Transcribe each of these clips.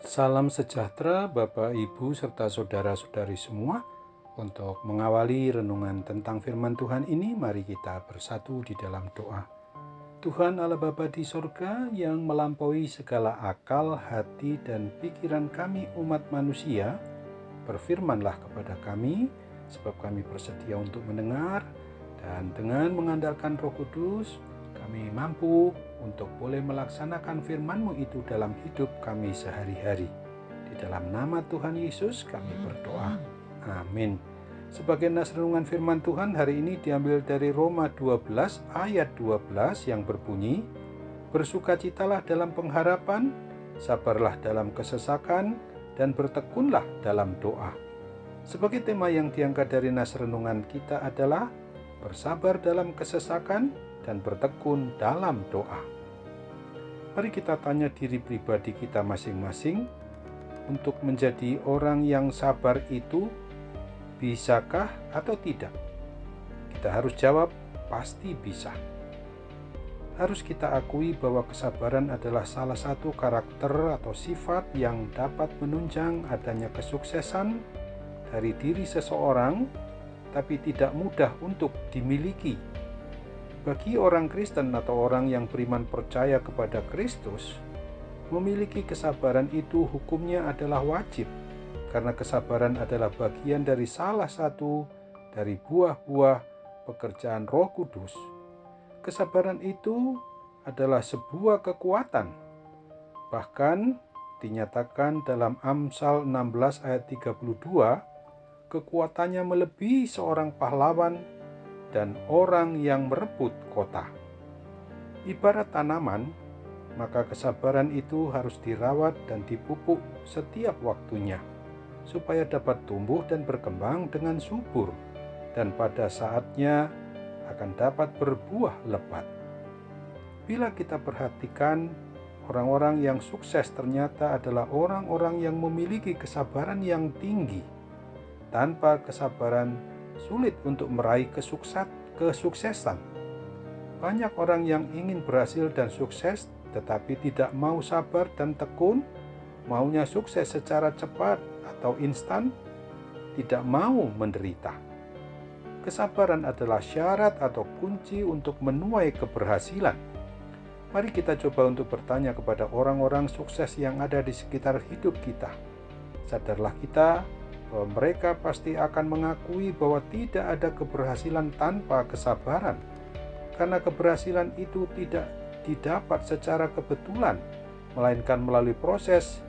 Salam sejahtera Bapak, Ibu, serta saudara-saudari semua. Untuk mengawali renungan tentang firman Tuhan ini, mari kita bersatu di dalam doa. Tuhan Allah Bapa di sorga yang melampaui segala akal, hati, dan pikiran kami umat manusia, berfirmanlah kepada kami, sebab kami bersedia untuk mendengar, dan dengan mengandalkan Roh Kudus, kami mampu untuk boleh melaksanakan firman-Mu itu dalam hidup kami sehari-hari. Di dalam nama Tuhan Yesus kami berdoa. Amin. Sebagai nas renungan firman Tuhan hari ini diambil dari Roma 12 ayat 12 yang berbunyi, bersukacitalah dalam pengharapan, sabarlah dalam kesesakan, dan bertekunlah dalam doa. Sebagai tema yang diangkat dari nas renungan kita adalah bersabar dalam kesesakan dan bertekun dalam doa. Mari kita tanya diri pribadi kita masing-masing, untuk menjadi orang yang sabar itu bisakah atau tidak? Kita harus jawab, pasti bisa. Harus kita akui bahwa kesabaran adalah salah satu karakter atau sifat yang dapat menunjang adanya kesuksesan dari diri seseorang, tapi tidak mudah untuk dimiliki. Bagi orang Kristen atau orang yang beriman percaya kepada Kristus, memiliki kesabaran itu hukumnya adalah wajib, karena kesabaran adalah bagian dari salah satu dari buah-buah pekerjaan Roh Kudus. Kesabaran itu adalah sebuah kekuatan. Bahkan dinyatakan dalam Amsal 16 ayat 32, kekuatannya melebihi seorang pahlawan dan orang yang merebut kota. Ibarat tanaman, maka kesabaran itu harus dirawat dan dipupuk setiap waktunya, supaya dapat tumbuh dan berkembang dengan subur, dan pada saatnya akan dapat berbuah lebat. Bila kita perhatikan, orang-orang yang sukses ternyata adalah orang-orang yang memiliki kesabaran yang tinggi. Tanpa kesabaran, sulit untuk meraih kesuksesan. Banyak orang yang ingin berhasil dan sukses, tetapi tidak mau sabar dan tekun, maunya sukses secara cepat atau instan, tidak mau menderita. Kesabaran adalah syarat atau kunci untuk menuai keberhasilan. Mari kita coba untuk bertanya kepada orang-orang sukses yang ada di sekitar hidup kita. Sadarlah kita bahwa mereka pasti akan mengakui bahwa tidak ada keberhasilan tanpa kesabaran, karena keberhasilan itu tidak didapat secara kebetulan, melainkan melalui proses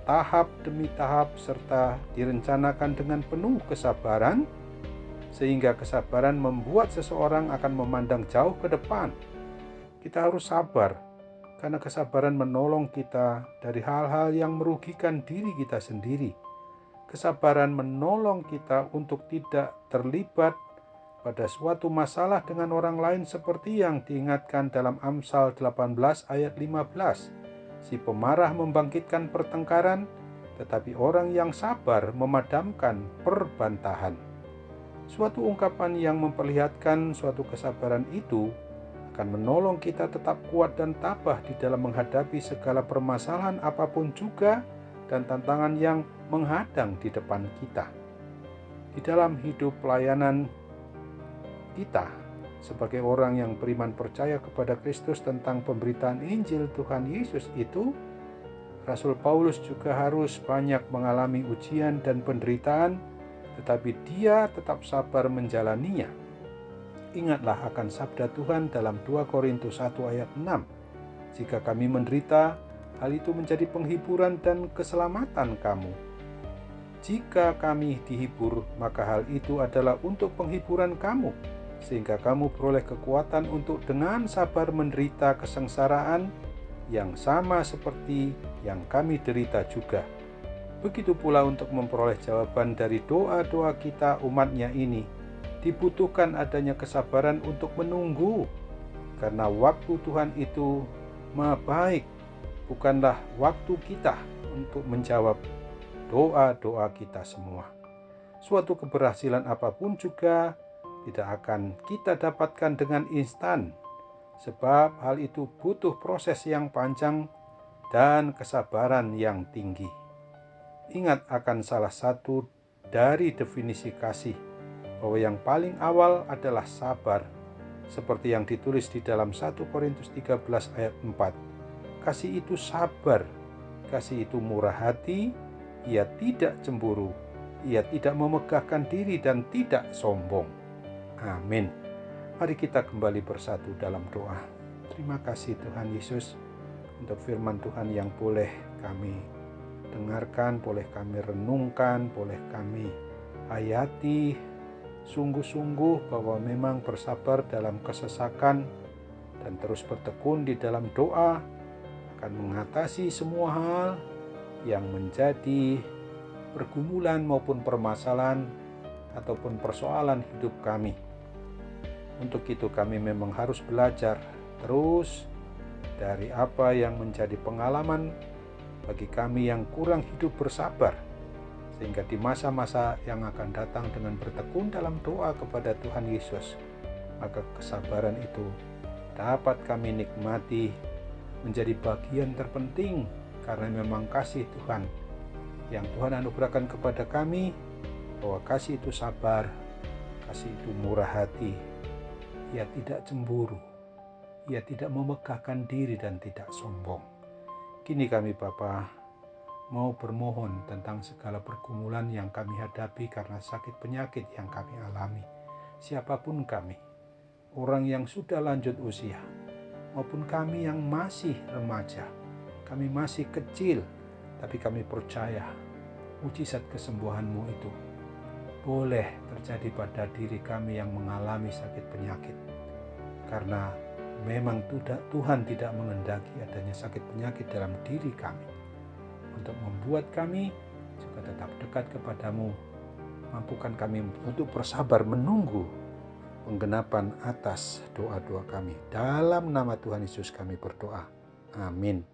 tahap demi tahap serta direncanakan dengan penuh kesabaran, sehingga kesabaran membuat seseorang akan memandang jauh ke depan. Kita harus sabar, karena kesabaran menolong kita dari hal-hal yang merugikan diri kita sendiri. Kesabaran menolong kita untuk tidak terlibat pada suatu masalah dengan orang lain seperti yang diingatkan dalam Amsal 18 ayat 15. Si pemarah membangkitkan pertengkaran, tetapi orang yang sabar memadamkan perbantahan. Suatu ungkapan yang memperlihatkan suatu kesabaran itu akan menolong kita tetap kuat dan tabah di dalam menghadapi segala permasalahan apapun juga dan tantangan yang menghadang di depan kita. Di dalam hidup pelayanan kita sebagai orang yang beriman percaya kepada Kristus tentang pemberitaan Injil Tuhan Yesus itu, Rasul Paulus juga harus banyak mengalami ujian dan penderitaan, tetapi dia tetap sabar menjalaninya. Ingatlah akan sabda Tuhan dalam 2 Korintus 1 ayat 6. Jika kami menderita, hal itu menjadi penghiburan dan keselamatan kamu. Jika kami dihibur, maka hal itu adalah untuk penghiburan kamu, sehingga kamu peroleh kekuatan untuk dengan sabar menderita kesengsaraan yang sama seperti yang kami derita juga. Begitu pula untuk memperoleh jawaban dari doa-doa kita umatnya ini, dibutuhkan adanya kesabaran untuk menunggu, karena waktu Tuhan itu maha baik. Bukanlah waktu kita untuk menjawab doa-doa kita semua. Suatu keberhasilan apapun juga tidak akan kita dapatkan dengan instan, sebab hal itu butuh proses yang panjang dan kesabaran yang tinggi. Ingat akan salah satu dari definisi kasih, bahwa yang paling awal adalah sabar, seperti yang ditulis di dalam 1 Korintus 13 ayat 4. Kasih itu sabar, kasih itu murah hati, ia tidak cemburu, ia tidak memegahkan diri dan tidak sombong. Amin. Mari kita kembali bersatu dalam doa. Terima kasih Tuhan Yesus untuk firman Tuhan yang boleh kami dengarkan, boleh kami renungkan, boleh kami hayati sungguh-sungguh bahwa memang bersabar dalam kesesakan dan terus bertekun di dalam doa akan mengatasi semua hal yang menjadi pergumulan maupun permasalahan ataupun persoalan hidup kami. Untuk itu kami memang harus belajar terus dari apa yang menjadi pengalaman bagi kami yang kurang hidup bersabar, sehingga di masa-masa yang akan datang dengan bertekun dalam doa kepada Tuhan Yesus, maka kesabaran itu dapat kami nikmati menjadi bagian terpenting, karena memang kasih Tuhan yang Tuhan anugerahkan kepada kami, bahwa kasih itu sabar, kasih itu murah hati, ia tidak cemburu, ia tidak memegahkan diri dan tidak sombong. Kini kami Bapa mau bermohon tentang segala pergumulan yang kami hadapi karena sakit penyakit yang kami alami. Siapapun kami, orang yang sudah lanjut usia, maupun kami yang masih remaja, kami masih kecil, tapi kami percaya mujizat kesembuhan-Mu itu boleh terjadi pada diri kami yang mengalami sakit penyakit. Karena memang Tuhan tidak mengendaki adanya sakit penyakit dalam diri kami, untuk membuat kami juga tetap dekat kepadamu. Mampukan kami untuk bersabar menunggu penggenapan atas doa-doa kami. Dalam nama Tuhan Yesus kami berdoa. Amin.